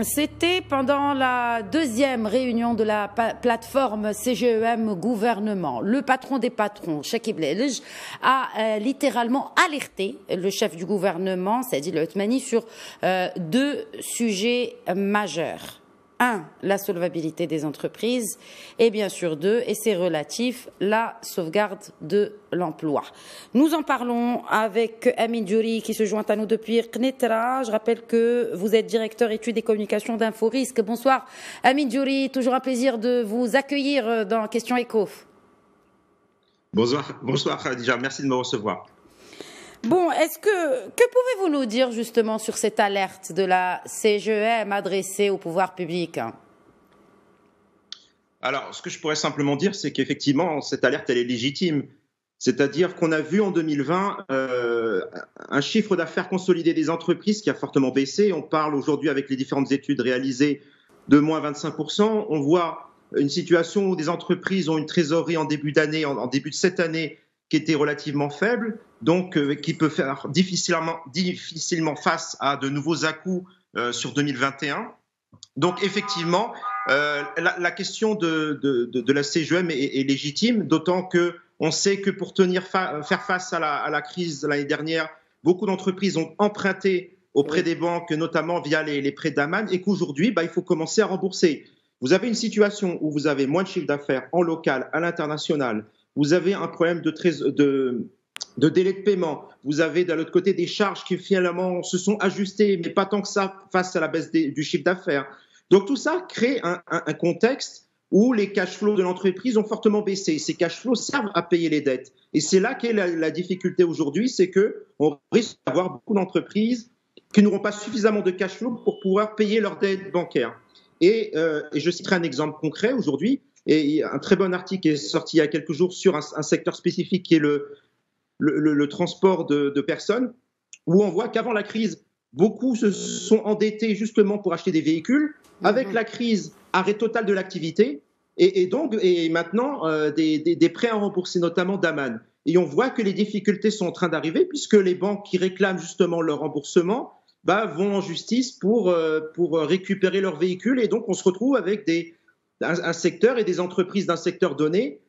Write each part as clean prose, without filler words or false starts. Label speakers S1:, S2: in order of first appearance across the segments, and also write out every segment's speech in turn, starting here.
S1: C'était pendant la deuxième réunion de la plateforme CGEM gouvernement. Le patron des patrons, Chakib Lelj, a littéralement alerté le chef du gouvernement, Saadi Othmani, sur deux sujets majeurs. Un, la solvabilité des entreprises, et bien sûr deux, et c'est relatif, la sauvegarde de l'emploi. Nous en parlons avec Amin Djouri qui se joint à nous depuis Qnitra. Je rappelle que vous êtes directeur études et communications d'Inforisque. Bonsoir Amin Djouri, toujours un plaisir de vous accueillir dans Question Éco.
S2: Bonsoir Khadija, merci de me recevoir.
S1: Bon, que pouvez-vous nous dire justement sur cette alerte de la CGEM adressée au pouvoir public?
S2: Alors, ce que je pourrais simplement dire, c'est qu'effectivement, cette alerte, elle est légitime. C'est-à-dire qu'on a vu en 2020 un chiffre d'affaires consolidé des entreprises qui a fortement baissé. On parle aujourd'hui, avec les différentes études réalisées, de moins 25%. On voit une situation où des entreprises ont une trésorerie en début d'année, en début de cette année, qui était relativement faible, donc qui peut faire difficilement face à de nouveaux à-coups sur 2021. Donc effectivement, la question de la CGEM est légitime, d'autant qu'on sait que pour faire face à la crise l'année dernière, beaucoup d'entreprises ont emprunté auprès des banques, notamment via les prêts d'Aman, et qu'aujourd'hui, il faut commencer à rembourser. Vous avez une situation où vous avez moins de chiffre d'affaires en local, à l'international. Vous avez un problème de délai de paiement. Vous avez de l'autre côté des charges qui finalement se sont ajustées, mais pas tant que ça face à la baisse du chiffre d'affaires. Donc tout ça crée un contexte où les cash flows de l'entreprise ont fortement baissé. Ces cash flows servent à payer les dettes. Et c'est là qu'est la difficulté aujourd'hui, c'est qu'on risque d'avoir beaucoup d'entreprises qui n'auront pas suffisamment de cash flow pour pouvoir payer leurs dettes bancaires. Et je citerai un exemple concret aujourd'hui. Et un très bon article est sorti il y a quelques jours sur un secteur spécifique qui est le transport de personnes, où on voit qu'avant la crise, beaucoup se sont endettés justement pour acheter des véhicules. Avec la crise, arrêt total de l'activité et maintenant des prêts à rembourser, notamment d'Aman. Et on voit que les difficultés sont en train d'arriver puisque les banques qui réclament justement leur remboursement vont en justice pour récupérer leurs véhicules. Et donc on se retrouve avec un secteur et des entreprises d'un secteur donné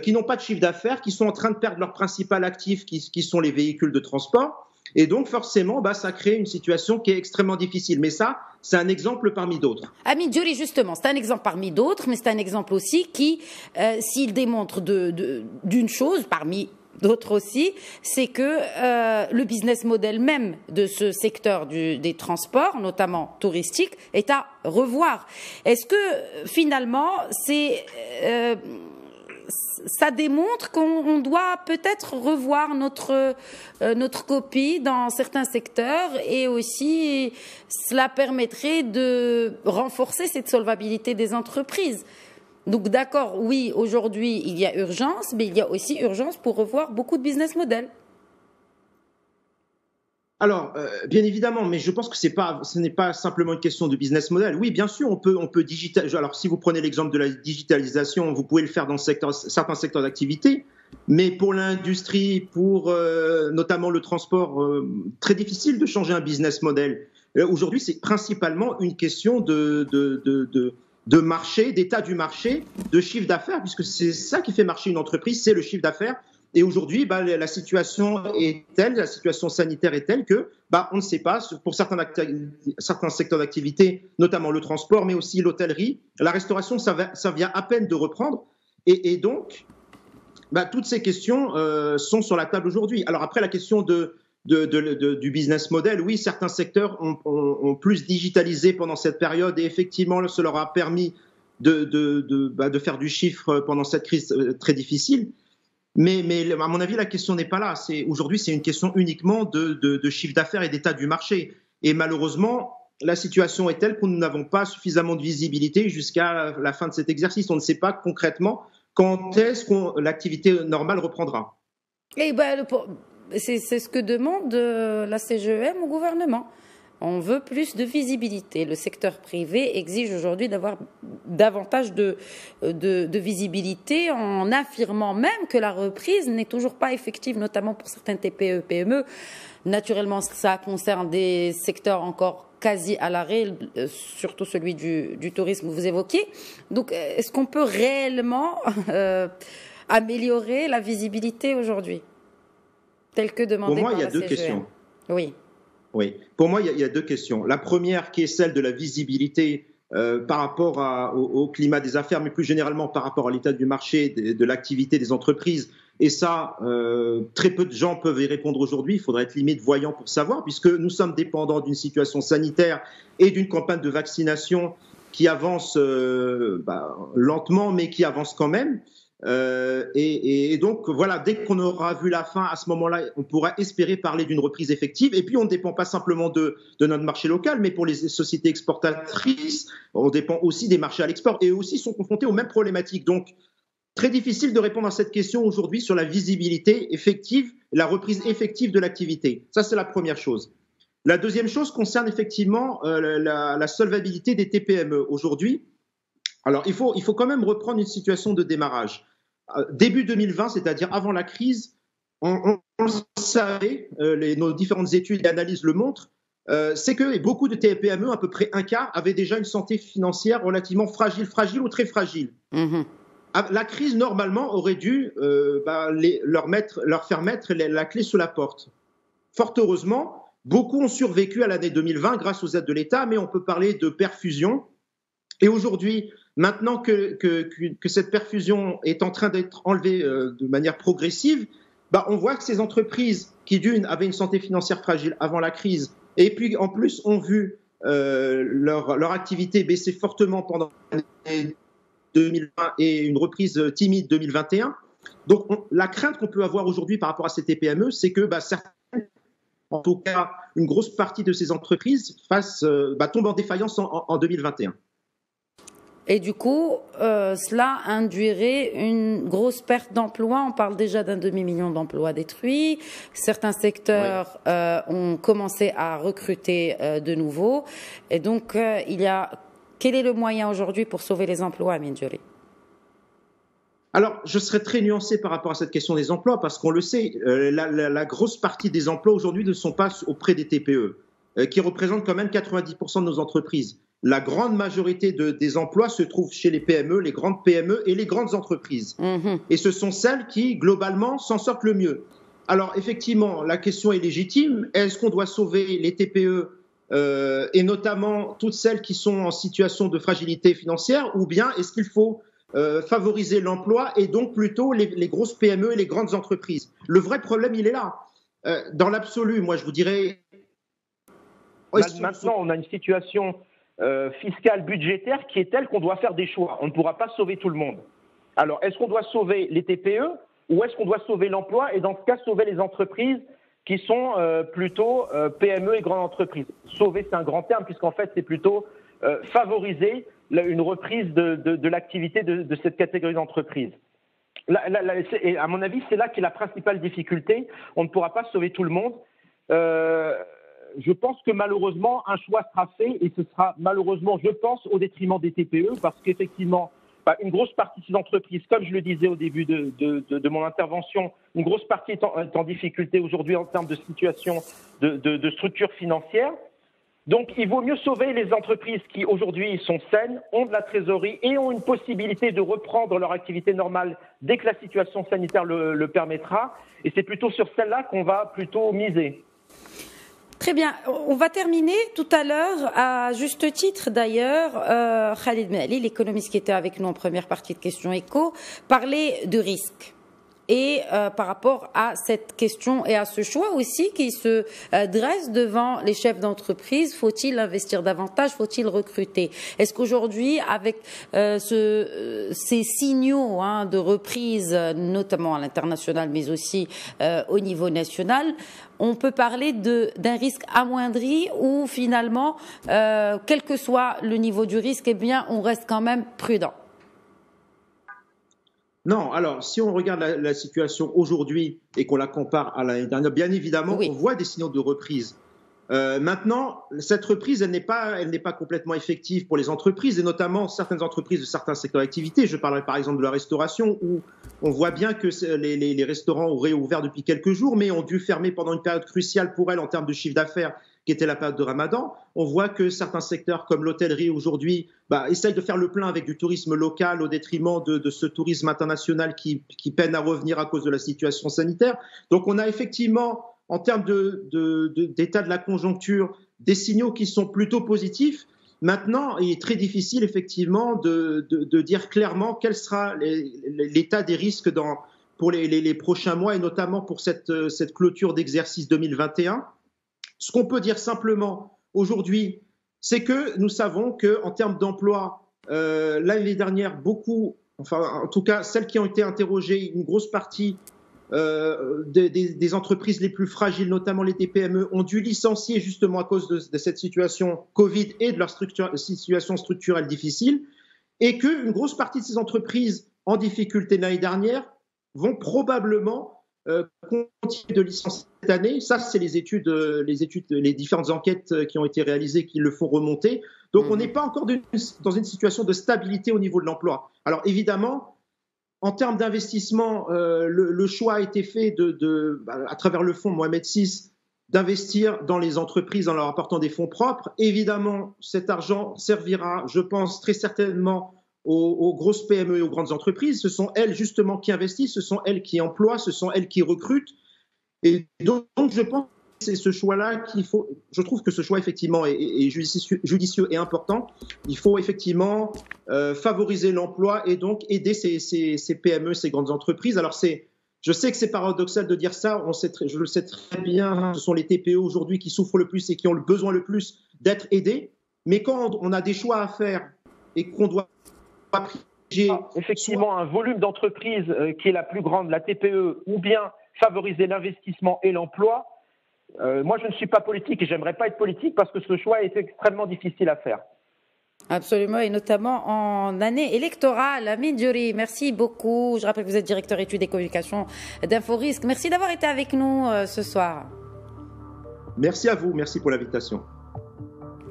S2: qui n'ont pas de chiffre d'affaires, qui sont en train de perdre leur principal actif, qui sont les véhicules de transport. Et donc, forcément, ça crée une situation qui est extrêmement difficile. Mais ça, c'est un exemple parmi d'autres.
S1: Amin Djouri, justement, c'est un exemple parmi d'autres, mais c'est un exemple aussi qui, s'il démontre d'une chose, parmi d'autres aussi, c'est que le business model même de ce secteur des transports, notamment touristiques, est à revoir. Est-ce que finalement, ça démontre qu'on doit peut-être revoir notre copie dans certains secteurs et aussi cela permettrait de renforcer cette solvabilité des entreprises? Donc d'accord, oui, aujourd'hui il y a urgence, mais il y a aussi urgence pour revoir beaucoup de business models.
S2: Alors, bien évidemment, mais je pense que ce n'est pas simplement une question de business model. Oui, bien sûr, on peut digitaliser. Alors, si vous prenez l'exemple de la digitalisation, vous pouvez le faire dans certains secteurs d'activité, mais pour l'industrie, pour notamment le transport, très difficile de changer un business model. Aujourd'hui, c'est principalement une question de marché, d'état du marché, de chiffre d'affaires, puisque c'est ça qui fait marcher une entreprise, c'est le chiffre d'affaires. Et aujourd'hui, la situation est telle, la situation sanitaire est telle que on ne sait pas, pour certains secteurs d'activité, notamment le transport, mais aussi l'hôtellerie, la restauration, ça vient à peine de reprendre. Et donc, toutes ces questions sont sur la table aujourd'hui. Alors après, la question du business model, oui, certains secteurs ont plus digitalisé pendant cette période et effectivement, ça leur a permis de faire du chiffre pendant cette crise très difficile. Mais à mon avis, la question n'est pas là. Aujourd'hui, c'est une question uniquement de chiffre d'affaires et d'état du marché. Et malheureusement, la situation est telle que nous n'avons pas suffisamment de visibilité jusqu'à la fin de cet exercice. On ne sait pas concrètement quand est-ce que l'activité normale reprendra.
S1: Et c'est ce que demande la CGEM au gouvernement. On veut plus de visibilité. Le secteur privé exige aujourd'hui d'avoir davantage de visibilité en affirmant même que la reprise n'est toujours pas effective, notamment pour certains TPE, PME. Naturellement, ça concerne des secteurs encore quasi à l'arrêt, surtout celui du tourisme que vous évoquiez. Donc, est-ce qu'on peut réellement améliorer la visibilité aujourd'hui, telle que demandée par la CGEM?
S2: Pour moi, il y a deux questions.
S1: Oui.
S2: Oui. Pour moi, il y a deux questions. La première, qui est celle de la visibilité par rapport au climat des affaires, mais plus généralement par rapport à l'état du marché, de l'activité des entreprises. Et ça, très peu de gens peuvent y répondre aujourd'hui. Il faudrait être limite voyant pour savoir, puisque nous sommes dépendants d'une situation sanitaire et d'une campagne de vaccination qui avance lentement, mais qui avance quand même. Et donc, voilà, dès qu'on aura vu la fin, à ce moment-là, on pourra espérer parler d'une reprise effective. Et puis, on ne dépend pas simplement de notre marché local, mais pour les sociétés exportatrices, on dépend aussi des marchés à l'export et aussi sont confrontés aux mêmes problématiques. Donc, très difficile de répondre à cette question aujourd'hui sur la visibilité effective, la reprise effective de l'activité. Ça, c'est la première chose. La deuxième chose concerne effectivement la solvabilité des TPME aujourd'hui. Alors, il faut quand même reprendre une situation de démarrage. Début 2020, c'est-à-dire avant la crise, on savait, nos différentes études et analyses le montrent, c'est que beaucoup de TPME, à peu près un quart, avaient déjà une santé financière relativement fragile ou très fragile. Mmh. La crise, normalement, aurait dû leur faire mettre la clé sous la porte. Fort heureusement, beaucoup ont survécu à l'année 2020 grâce aux aides de l'État, mais on peut parler de perfusion. Et aujourd'hui, maintenant que cette perfusion est en train d'être enlevée de manière progressive, on voit que ces entreprises qui, d'une, avaient une santé financière fragile avant la crise, et puis en plus ont vu leur activité baisser fortement pendant l'année 2020 et une reprise timide 2021. Donc, la crainte qu'on peut avoir aujourd'hui par rapport à ces TPME, c'est que certaines, en tout cas une grosse partie de ces entreprises, tombent en défaillance en 2021.
S1: Et du coup, cela induirait une grosse perte d'emplois. On parle déjà d'un demi-million d'emplois détruits. Certains secteurs ont commencé à recruter de nouveau. Et donc, quel est le moyen aujourd'hui pour sauver les emplois, Amine Djouri?
S2: Alors, je serais très nuancé par rapport à cette question des emplois, parce qu'on le sait, la grosse partie des emplois aujourd'hui ne sont pas auprès des TPE, qui représentent quand même 90% de nos entreprises. La grande majorité des emplois se trouvent chez les PME, les grandes PME et les grandes entreprises. Mmh. Et ce sont celles qui, globalement, s'en sortent le mieux. Alors, effectivement, la question est légitime. Est-ce qu'on doit sauver les TPE et notamment toutes celles qui sont en situation de fragilité financière, ou bien est-ce qu'il faut favoriser l'emploi et donc plutôt les grosses PME et les grandes entreprises? Le vrai problème, il est là. Dans l'absolu, moi, je vous dirais...
S3: Maintenant, on a une situation fiscale, budgétaire qui est telle qu'on doit faire des choix. On ne pourra pas sauver tout le monde. Alors, est-ce qu'on doit sauver les TPE ou est-ce qu'on doit sauver l'emploi et dans ce cas, sauver les entreprises qui sont plutôt PME et grandes entreprises? Sauver, c'est un grand terme puisqu'en fait, c'est plutôt favoriser une reprise de l'activité de cette catégorie d'entreprises. Et à mon avis, c'est là qu'est la principale difficulté. On ne pourra pas sauver tout le monde. Je pense que malheureusement, un choix sera fait et ce sera malheureusement, je pense, au détriment des TPE parce qu'effectivement, une grosse partie de ces entreprises, comme je le disais au début de mon intervention, une grosse partie est en difficulté aujourd'hui en termes de situation de structure financière. Donc, il vaut mieux sauver les entreprises qui aujourd'hui sont saines, ont de la trésorerie et ont une possibilité de reprendre leur activité normale dès que la situation sanitaire le permettra. Et c'est plutôt sur celle-là qu'on va plutôt miser.
S1: Très bien. On va terminer tout à l'heure, à juste titre d'ailleurs, Khalid Mehli, l'économiste qui était avec nous en première partie de Questions Éco, parlait de risque. Et par rapport à cette question et à ce choix aussi qui se dresse devant les chefs d'entreprise, faut-il investir davantage, faut-il recruter? Est-ce qu'aujourd'hui, avec ces signaux de reprise, notamment à l'international, mais aussi au niveau national, on peut parler d'un risque amoindri ou finalement, quel que soit le niveau du risque, eh bien, on reste quand même prudent?
S2: Non, alors si on regarde la situation aujourd'hui et qu'on la compare à l'année dernière, bien évidemment, oui, on voit des signaux de reprise. Maintenant, cette reprise, elle n'est pas complètement effective pour les entreprises, et notamment certaines entreprises de certains secteurs d'activité. Je parlerai par exemple de la restauration, où on voit bien que les restaurants ont réouvert depuis quelques jours, mais ont dû fermer pendant une période cruciale pour elles en termes de chiffre d'affaires, qui était la période de Ramadan. On voit que certains secteurs comme l'hôtellerie aujourd'hui essayent de faire le plein avec du tourisme local au détriment de ce tourisme international qui peine à revenir à cause de la situation sanitaire. Donc on a effectivement, en termes d'état de la conjoncture, des signaux qui sont plutôt positifs. Maintenant, il est très difficile effectivement de dire clairement quel sera l'état des risques pour les prochains mois, et notamment pour cette clôture d'exercice 2021. Ce qu'on peut dire simplement aujourd'hui, c'est que nous savons qu'en termes d'emploi, l'année dernière, en tout cas celles qui ont été interrogées, une grosse partie des entreprises les plus fragiles, notamment les TPME, ont dû licencier justement à cause de cette situation Covid et de leur situation structurelle difficile, et qu'une grosse partie de ces entreprises en difficulté l'année dernière vont probablement continuer de licencier cette année. Ça, c'est les différentes enquêtes qui ont été réalisées qui le font remonter. Donc, on n'est pas encore dans une situation de stabilité au niveau de l'emploi. Alors, évidemment, en termes d'investissement, le choix a été fait à travers le fonds Mohamed VI d'investir dans les entreprises en leur apportant des fonds propres. Évidemment, cet argent servira, je pense, très certainement aux grosses PME et aux grandes entreprises. Ce sont elles justement qui investissent, ce sont elles qui emploient, ce sont elles qui recrutent. Et donc je pense que c'est ce choix-là qu'il faut. Je trouve que ce choix effectivement est judicieux et important. Il faut effectivement favoriser l'emploi et donc aider ces PME, ces grandes entreprises. Alors je sais que c'est paradoxal de dire ça. Je le sais très bien. Ce sont les TPE aujourd'hui qui souffrent le plus et qui ont le besoin le plus d'être aidés. Mais quand on a des choix à faire et qu'on doit
S3: effectivement un volume d'entreprises qui est la plus grande, la TPE, ou bien favoriser l'investissement et l'emploi. Moi, je ne suis pas politique et j'aimerais pas être politique parce que ce choix est extrêmement difficile à faire.
S1: Absolument, et notamment en année électorale. Amine Diouri, merci beaucoup. Je rappelle que vous êtes directeur études et communications d'Inforisque. Merci d'avoir été avec nous ce soir.
S2: Merci à vous, merci pour l'invitation.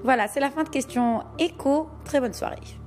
S1: Voilà, c'est la fin de Question Écho. Très bonne soirée.